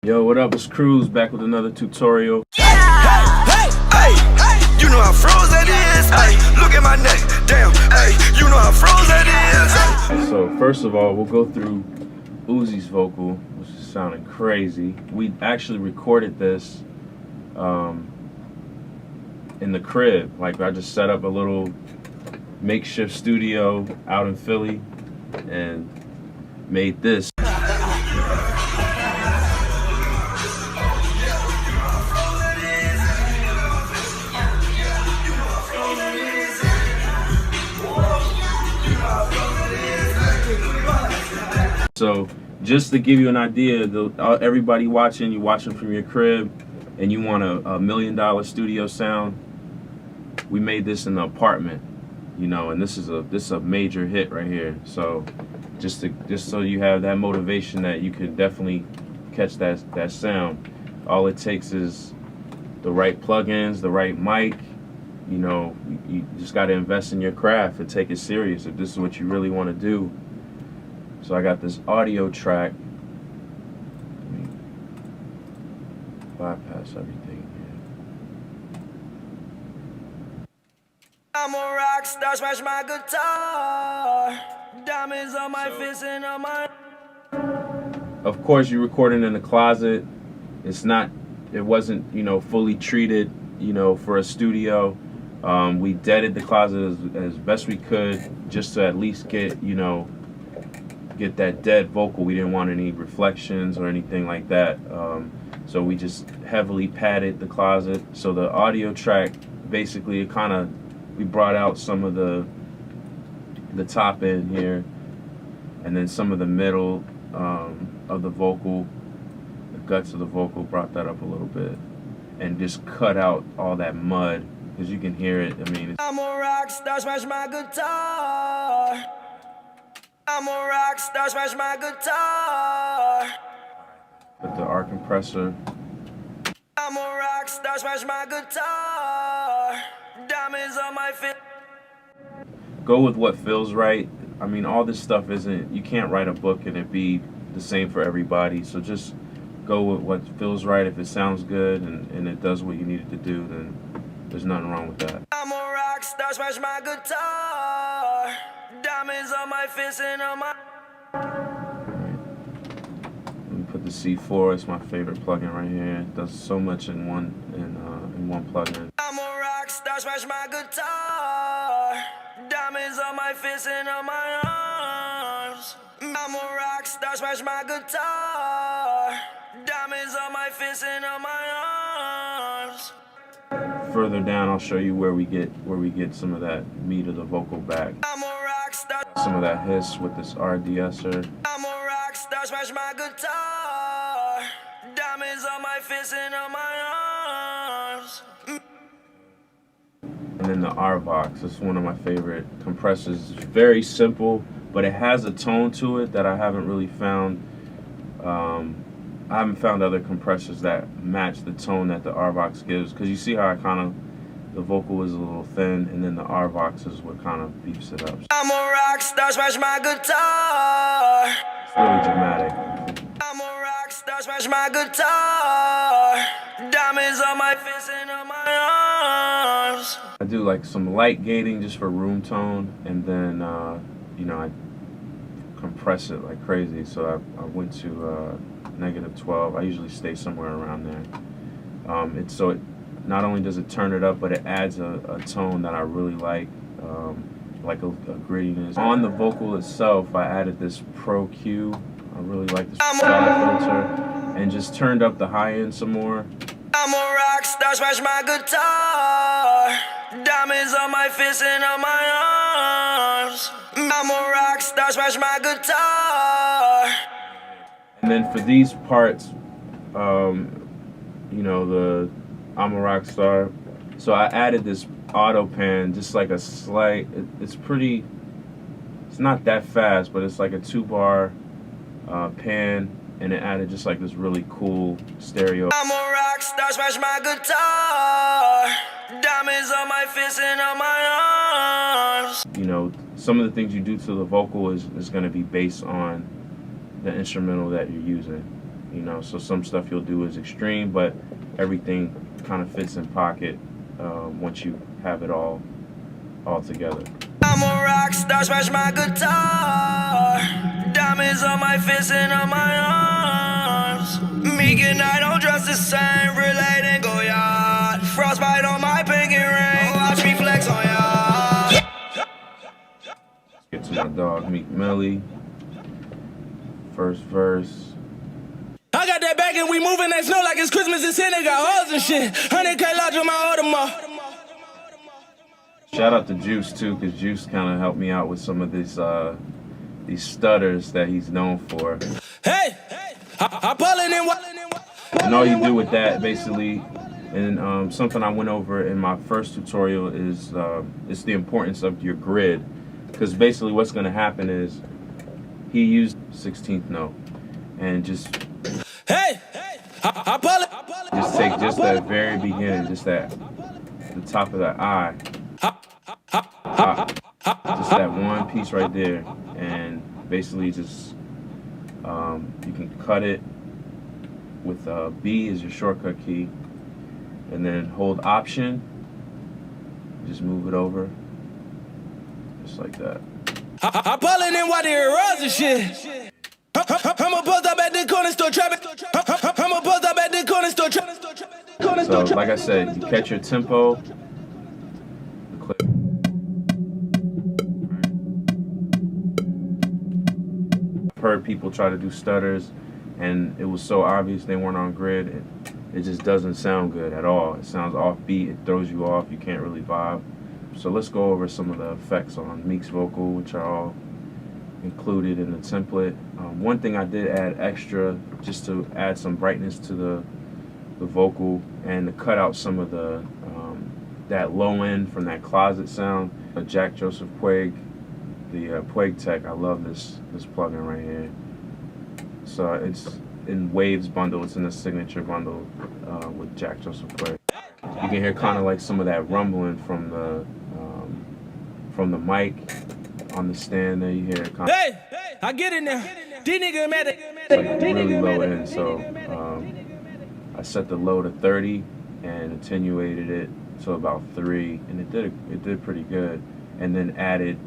Yo, what up? It's Cruz back with another tutorial. Hey, you know how froze that is. Hey, look at my neck, damn. Hey, you know how froze that is. So first of all, we'll go through Uzi's vocal, which is sounding crazy. We actually recorded this in the crib. Like, I just set up a little makeshift studio out in Philly and made this. So just to give you an idea, everybody watching, you watching from your crib and you want a $1 million studio sound, we made this in the apartment, you know, and this is a major hit right here. So just so you have that motivation that you can definitely catch that sound. All it takes is the right plugins, the right mic. You know, you just got to invest in your craft and take it serious if this is what you really want to do. So I got this audio track. Let me bypass everything here. I'm a rock star, smash my guitar. Diamonds on my fist and on my... Of course, you're recording in the closet. It wasn't, you know, fully treated, you know, for a studio. We deaded the closet as best we could, just to at least get, you know, get that dead vocal. We didn't want any reflections or anything like that. So we just heavily padded the closet. So the audio track, basically, we brought out some of the top end here, and then some of the middle of the vocal, the guts of the vocal, brought that up a little bit, and just cut out all that mud, because you can hear it. I mean, I'm a rock star, smash my guitar. I'm a rock star, smash my guitar. With the R compressor. I'm a rock star, smash my guitar. Diamonds on my feet. Go with what feels right. I mean, all this stuff you can't write a book and it be the same for everybody. So just go with what feels right. If it sounds good and it does what you need it to do, then there's nothing wrong with that. I'm a rock star, smash my guitar. Diamonds on my fist and on my... Let me put the C4. It's my favorite plugin right here. It does so much in one plugin. I'm a rock star, smash my guitar. Diamonds on my fist and on my arms. I'm a rock star, smash my guitar. Diamonds on my fist and on my arms. Further down, I'll show you where we get some of that meat of the vocal back. I'm a rock star. Some of that hiss with this RDSer. I'm a rock star, smash my guitar. Diamonds on my fist and on my arms. And then the R-Vox. It's one of my favorite compressors. It's very simple, but it has a tone to it that I haven't really found. I haven't found other compressors that match the tone that the R-Vox gives. Because you see how the vocal is a little thin, and then the R-Vox is what kind of beefs it up. I'm a rock star, smash my guitar. It's really dramatic. I'm a rock star, smash my guitar. Diamonds on my fist and on my arms. I do like some light gating just for room tone, and then you know, I compress it like crazy. So I went to -12. I usually stay somewhere around there. So it not only does it turn it up, but it adds a tone that I really like a grittiness. On the vocal itself, I added this Pro Q. I really like this filter, and just turned up the high end some more. I'm a rock star, smash my guitar. Diamonds on my fist and on my arms. I'm a rock star, smash my guitar. And then for these parts, you know, I'm a rock star. So I added this auto pan, just like a slight. It's not that fast, but it's like a 2-bar pan, and it added just like this really cool stereo. I'm a rock star, smash my guitar. Diamonds on my fist and on my arms. You know, some of the things you do to the vocal is going to be based on the instrumental that you're using. You know, so some stuff you'll do is extreme, but everything kind of fits in pocket once you have it all together. I'm a rock star, smash my guitar. Diamonds on my face and on my arms. Meek and I don't dress the same, relate and go yard. Frostbite on my pinky ring, watch me flex on ya. Get to my dog Meek Millie. First verse. I got that bag and we moving that snow like it's Christmas in Santa, got hoes and shit. 100K lodge on my Audemars. Shout out to Juice too, because Juice kind of helped me out with some of these stutters that he's known for. Hey, I'm pulling in. And all you do with that, basically, and something I went over in my first tutorial is it's the importance of your grid, because basically what's going to happen is he used 16th note, and just hey, I'm pulling. Just take just that very beginning, just that the top of the I. Just that one piece right there, and basically just you can cut it with B is your shortcut key, and then hold Option, just move it over, just like that. I'm pulling in while they're rose and shit. I'ma buzz up at the corner store trapping. I'ma buzz up at the corner store trapping. So like I said, you catch your tempo, the clip. I've heard people try to do stutters, and it was so obvious they weren't on grid. It just doesn't sound good at all. It sounds offbeat. It throws you off. You can't really vibe. So let's go over some of the effects on Meek's vocal, which are all included in the template. One thing I did add extra, just to add some brightness to the vocal and to cut out some of the that low end from that closet sound. Jack Joseph Puig, the Puig Tech. I love this plugin right here. So it's in Waves bundle. It's in the signature bundle with Jack Joseph Puig. You can hear kind of like some of that rumbling from the mic on the stand there. You hear it kind of. Hey, I get in there. These niggas mad at. Like really low end. So I set the low to 30 and attenuated it to about 3, and it did pretty good. And then added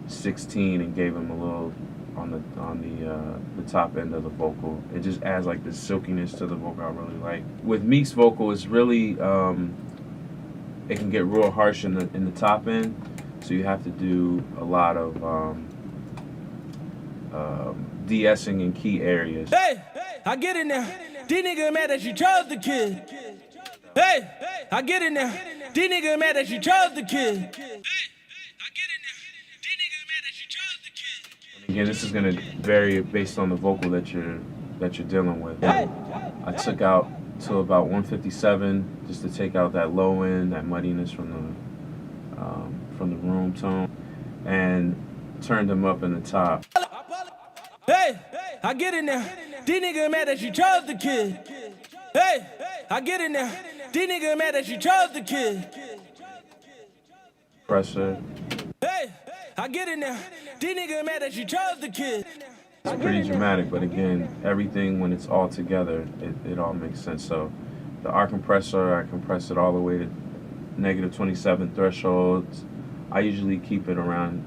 16 and gave him a little on the top end of the vocal. It just adds like this silkiness to the vocal I really like. With Meek's vocal, it's really it can get real harsh in the top end, so you have to do a lot of de-essing in key areas. Hey, I get in there. These niggas mad that you chose the kid. Hey, I get in there. These niggas mad that you chose the kid. Again, this is gonna vary based on the vocal that you're dealing with. I took out to about 157 just to take out that low end, that muddiness from the room tone, and turned them up in the top. Hey, I get in there. These niggas mad that you chose the kid. Hey, I get in there. These niggas mad that you chose the kid. Pressure. Hey, I get in there. These niggas mad that you chose the kid. It's pretty dramatic, but again, everything when it's all together, it all makes sense. So the R compressor, I compress it all the way to -27 thresholds. I usually keep it around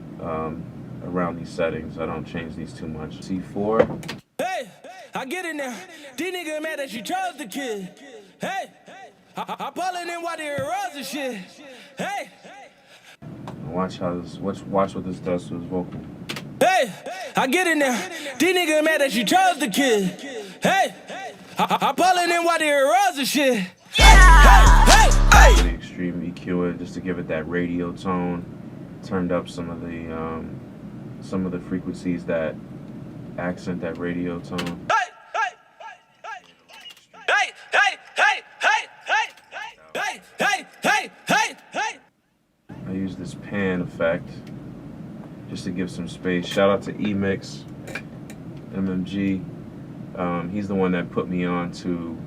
these settings. I don't change these too much. C4. Hey, I get in there. These niggas mad that you chose the kid. Hey, I'm pulling in while they're rose and shit. Hey. Watch what this does to his vocal. Hey, I get in there. These niggas mad that you chose the kid. Hey, I'm pulling in while they're rose and shit. Hey. The extreme EQ it just to give it that radio tone. Turned up some of the frequencies that accent that radio tone. I use this pan effect just to give some space. Shout out to Emix, MMG. He's the one that put me on to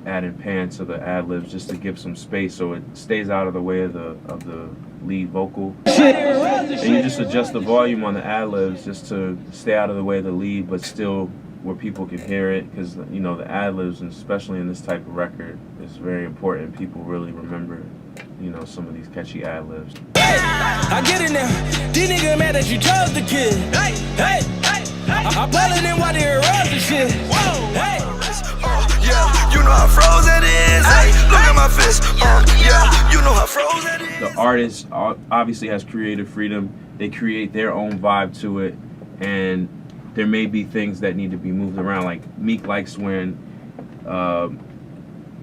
adding pan to the ad-libs just to give some space so it stays out of the way of the lead vocal. And you just adjust the volume on the ad-libs just to stay out of the way of the lead, but still where people can hear it, because you know the ad-libs, and especially in this type of record, is very important. People really remember, you know, some of these catchy ad-libs. Hey, I get it now. These niggas mad that you chose the kid. Hey, hey, I'm pulling in while they rose and shit. Whoa, hey. Yeah, you know how froze it is. Hey, look at my fist. Yeah, you know how froze it is. The artist obviously has creative freedom. They create their own vibe to it, and there may be things that need to be moved around. Like Meek likes when,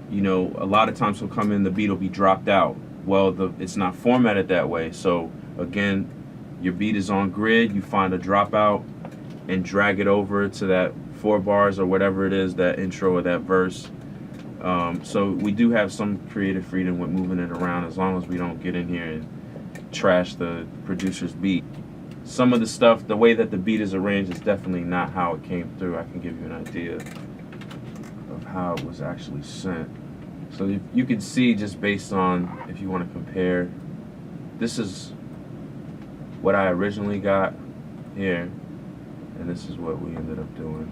you know, a lot of times he'll come in, the beat will be dropped out. Well, it's not formatted that way. So again, your beat is on grid. You find a dropout and drag it over to that 4 bars or whatever it is, that intro or that verse. So we do have some creative freedom with moving it around, as long as we don't get in here and trash the producer's beat. Some of the stuff, the way that the beat is arranged, is definitely not how it came through. I can give you an idea of how it was actually sent. So you can see, just based on, if you want to compare, this is what I originally got here, and this is what we ended up doing,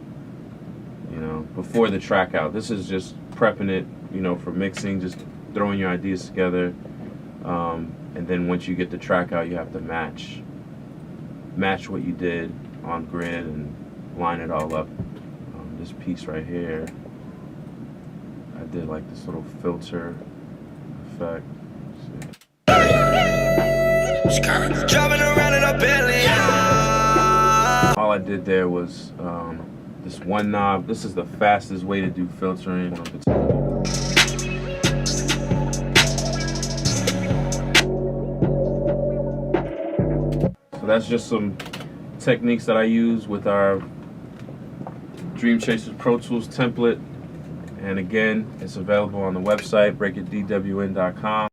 you know, before the track out. This is just prepping it, you know, for mixing, just throwing your ideas together, and then once you get the track out, you have to match what you did on grid and line it all up. This piece right here, I did like this little filter effect. Driving around in a Bentley. All I did there was this one knob. This is the fastest way to do filtering. So that's just some techniques that I use with our Dream Chasers Pro Tools template. And again, it's available on the website, breakitdwn.com.